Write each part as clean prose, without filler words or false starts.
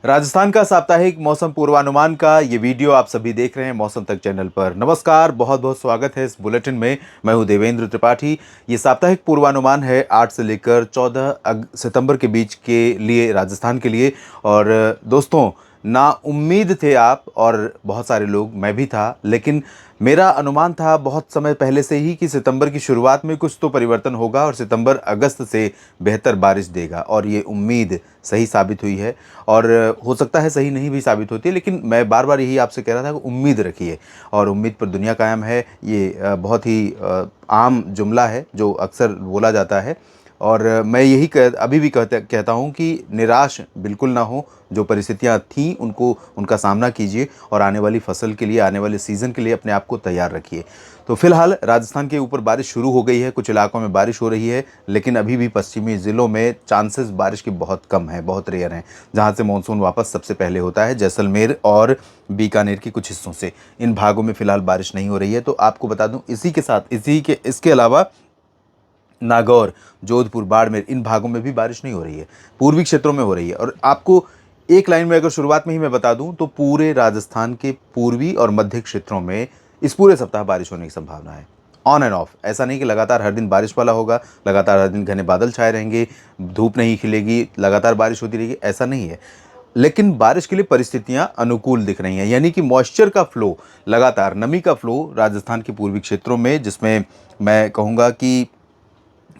राजस्थान का साप्ताहिक मौसम पूर्वानुमान का ये वीडियो आप सभी देख रहे हैं मौसम तक चैनल पर। नमस्कार, बहुत बहुत स्वागत है इस बुलेटिन में। मैं हूं देवेंद्र त्रिपाठी। ये साप्ताहिक पूर्वानुमान है 8 से लेकर 14 सितंबर के बीच के लिए राजस्थान के लिए। और दोस्तों, ना उम्मीद थे आप और बहुत सारे लोग, मैं भी था, लेकिन मेरा अनुमान था बहुत समय पहले से ही कि सितंबर की शुरुआत में कुछ तो परिवर्तन होगा और सितंबर अगस्त से बेहतर बारिश देगा, और ये उम्मीद सही साबित हुई है। और हो सकता है सही नहीं भी साबित होती, लेकिन मैं बार बार यही आपसे कह रहा था कि उम्मीद रखिए, और उम्मीद पर दुनिया कायम है। ये बहुत ही आम जुमला है जो अक्सर बोला जाता है। और मैं यही अभी भी कहता हूँ कि निराश बिल्कुल ना हो। जो परिस्थितियाँ थीं उनको उनका सामना कीजिए और आने वाली फसल के लिए, आने वाले सीज़न के लिए अपने आप को तैयार रखिए। तो फिलहाल राजस्थान के ऊपर बारिश शुरू हो गई है, कुछ इलाकों में बारिश हो रही है, लेकिन अभी भी पश्चिमी ज़िलों में चांसेस बारिश के बहुत कम हैं, बहुत रेयर हैं। जहाँ से मानसून वापस सबसे पहले होता है, जैसलमेर और बीकानेर के कुछ हिस्सों से। इन भागों में फिलहाल बारिश नहीं हो रही है। तो आपको बता दूं, इसी के साथ इसके अलावा नागौर, जोधपुर, बाड़मेर, इन भागों में भी बारिश नहीं हो रही है, पूर्वी क्षेत्रों में हो रही है। और आपको एक लाइन में अगर शुरुआत में ही मैं बता दूं तो पूरे राजस्थान के पूर्वी और मध्य क्षेत्रों में इस पूरे सप्ताह बारिश होने की संभावना है। ऑन एंड ऑफ, ऐसा नहीं कि लगातार हर दिन बारिश वाला होगा, लगातार हर दिन घने बादल छाए रहेंगे, धूप नहीं खिलेगी, लगातार बारिश होती रहेगी, ऐसा नहीं है। लेकिन बारिश के लिए परिस्थितियां अनुकूल दिख रही हैं, यानी कि मॉइस्चर का फ्लो, लगातार नमी का फ्लो राजस्थान के पूर्वी क्षेत्रों में, जिसमें मैं कहूँगा कि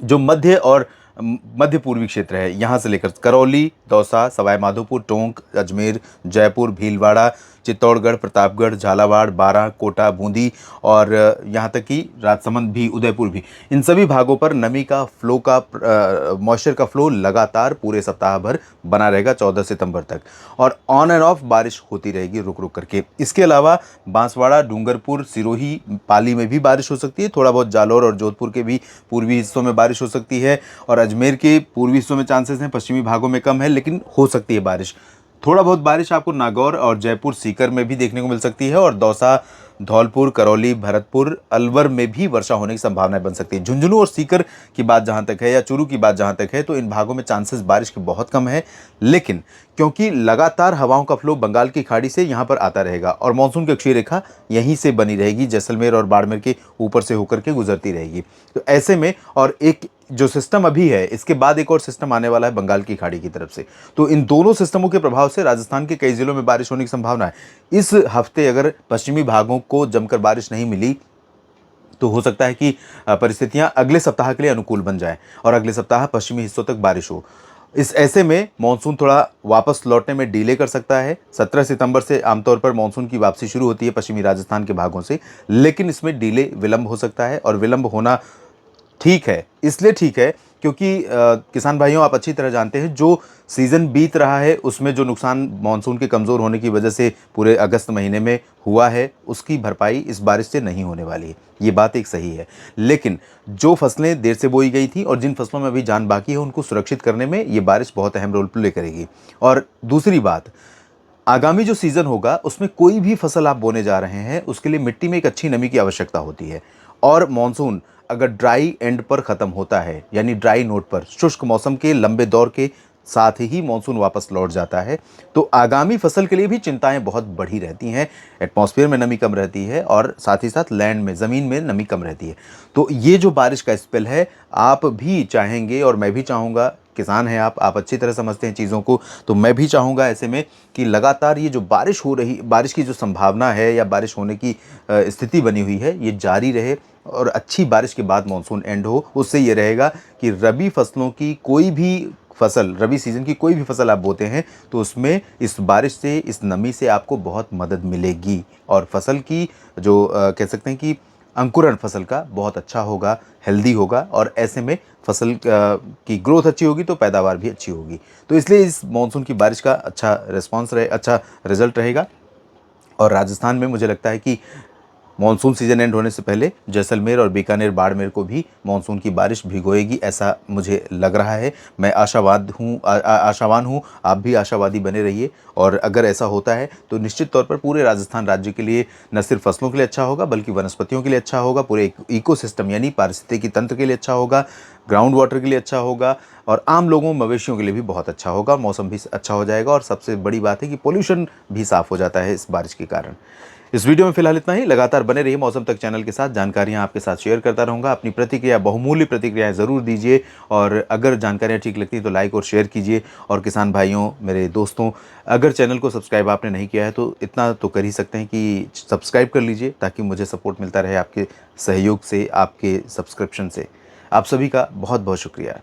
जो मध्य और मध्य पूर्वी क्षेत्र है, यहाँ से लेकर करौली, दौसा, सवाई माधोपुर, टोंक, अजमेर, जयपुर, भीलवाड़ा, चित्तौड़गढ़, प्रतापगढ़, झालावाड़, बारां, कोटा, बूंदी और यहाँ तक कि राजसमंद भी, उदयपुर भी, इन सभी भागों पर नमी का फ्लो का मॉइस्चर का फ्लो लगातार पूरे सप्ताह भर बना रहेगा 14 सितंबर तक। और ऑन एंड ऑफ बारिश होती रहेगी रुक रुक करके। इसके अलावा बांसवाड़ा, डूंगरपुर, सिरोही, पाली में भी बारिश हो सकती है। थोड़ा बहुत जालौर और जोधपुर के भी पूर्वी हिस्सों में बारिश हो सकती है, और अजमेर के पूर्वी हिस्सों में चांसेस हैं, पश्चिमी भागों में कम है, लेकिन हो सकती है बारिश। थोड़ा बहुत बारिश आपको नागौर और जयपुर, सीकर में भी देखने को मिल सकती है, और दौसा, धौलपुर, करौली, भरतपुर, अलवर में भी वर्षा होने की संभावनाएं बन सकती है। झुंझुनू और सीकर की बात जहां तक है, या चूरू की बात जहां तक है, तो इन भागों में चांसेस बारिश के बहुत कम है। लेकिन क्योंकि लगातार हवाओं का फ्लो बंगाल की खाड़ी से यहाँ पर आता रहेगा और मानसून की अक्षीय रेखा यहीं से बनी रहेगी, जैसलमेर और बाड़मेर के ऊपर से होकर के गुजरती रहेगी। तो ऐसे में, और एक जो सिस्टम अभी है, इसके बाद एक और सिस्टम आने वाला है बंगाल की खाड़ी की तरफ से। तो इन दोनों सिस्टमों के प्रभाव से राजस्थान के कई जिलों में बारिश होने की संभावना है। इस हफ्ते अगर पश्चिमी भागों को जमकर बारिश नहीं मिली तो हो सकता है कि परिस्थितियां अगले सप्ताह के लिए अनुकूल बन जाएं और अगले सप्ताह पश्चिमी हिस्सों तक बारिश हो। इस ऐसे में मानसून थोड़ा वापस लौटने में डिले कर सकता है। 17 सितंबर से आमतौर पर मानसून की वापसी शुरू होती है पश्चिमी राजस्थान के भागों से, लेकिन इसमें डिले, विलंब हो सकता है। और विलंब होना ठीक है, इसलिए ठीक है क्योंकि किसान भाइयों, आप अच्छी तरह जानते हैं जो सीज़न बीत रहा है उसमें जो नुकसान मानसून के कमज़ोर होने की वजह से पूरे अगस्त महीने में हुआ है, उसकी भरपाई इस बारिश से नहीं होने वाली है। ये बात एक सही है। लेकिन जो फसलें देर से बोई गई थी और जिन फसलों में अभी जान बाकी है, उनको सुरक्षित करने में ये बारिश बहुत अहम रोल प्ले करेगी। और दूसरी बात, आगामी जो सीज़न होगा उसमें कोई भी फसल आप बोने जा रहे हैं, उसके लिए मिट्टी में एक अच्छी नमी की आवश्यकता होती है। और मानसून अगर ड्राई एंड पर ख़त्म होता है, यानी ड्राई नोट पर, शुष्क मौसम के लंबे दौर के साथ ही मानसून वापस लौट जाता है, तो आगामी फसल के लिए भी चिंताएं बहुत बढ़ी रहती हैं। एटमॉस्फेयर में नमी कम रहती है और साथ ही साथ लैंड में, ज़मीन में नमी कम रहती है। तो ये जो बारिश का स्पेल है, आप भी चाहेंगे और मैं भी चाहूँगा, किसान हैं आप अच्छी तरह समझते हैं चीज़ों को, तो मैं भी चाहूँगा ऐसे में कि लगातार ये जो बारिश की जो संभावना है या बारिश होने की स्थिति बनी हुई है, ये जारी रहे। और अच्छी बारिश के बाद मानसून एंड हो, उससे ये रहेगा कि रबी फसलों की कोई भी फसल, रबी सीजन की कोई भी फसल आप बोते हैं, तो उसमें इस बारिश से, इस नमी से आपको बहुत मदद मिलेगी और फसल की जो कह सकते हैं कि अंकुरण फसल का बहुत अच्छा होगा, हेल्दी होगा। और ऐसे में फसल की ग्रोथ अच्छी होगी तो पैदावार भी अच्छी होगी। तो इसलिए इस मानसून की बारिश का अच्छा रिस्पॉन्स अच्छा रिजल्ट रहेगा। और राजस्थान में मुझे लगता है कि मानसून सीजन एंड होने से पहले जैसलमेर और बीकानेर बाड़मेर को भी मानसून की बारिश भिगोएगी, ऐसा मुझे लग रहा है। मैं आशावान हूँ, आप भी आशावादी बने रहिए। और अगर ऐसा होता है तो निश्चित तौर पर पूरे राजस्थान राज्य के लिए न सिर्फ फसलों के लिए अच्छा होगा, बल्कि वनस्पतियों के लिए अच्छा होगा, पूरे इकोसिस्टम यानी पारिस्थितिकी तंत्र के लिए अच्छा होगा, ग्राउंड वाटर के लिए अच्छा होगा, और आम लोगों मवेशियों के लिए भी बहुत अच्छा होगा। मौसम भी अच्छा हो जाएगा, और सबसे बड़ी बात है कि पोल्यूशन भी साफ़ हो जाता है इस बारिश के कारण। इस वीडियो में फिलहाल इतना ही। लगातार बने रहिए मौसम तक चैनल के साथ, जानकारियां आपके साथ शेयर करता रहूंगा। अपनी प्रतिक्रिया, बहुमूल्य प्रतिक्रियाएं ज़रूर दीजिए, और अगर जानकारियां ठीक लगती तो लाइक और शेयर कीजिए। और किसान भाइयों, मेरे दोस्तों, अगर चैनल को सब्सक्राइब आपने नहीं किया है तो इतना तो कर ही सकते हैं कि सब्सक्राइब कर लीजिए, ताकि मुझे सपोर्ट मिलता रहे आपके सहयोग से, आपके सब्सक्रिप्शन से। आप सभी का बहुत बहुत शुक्रिया।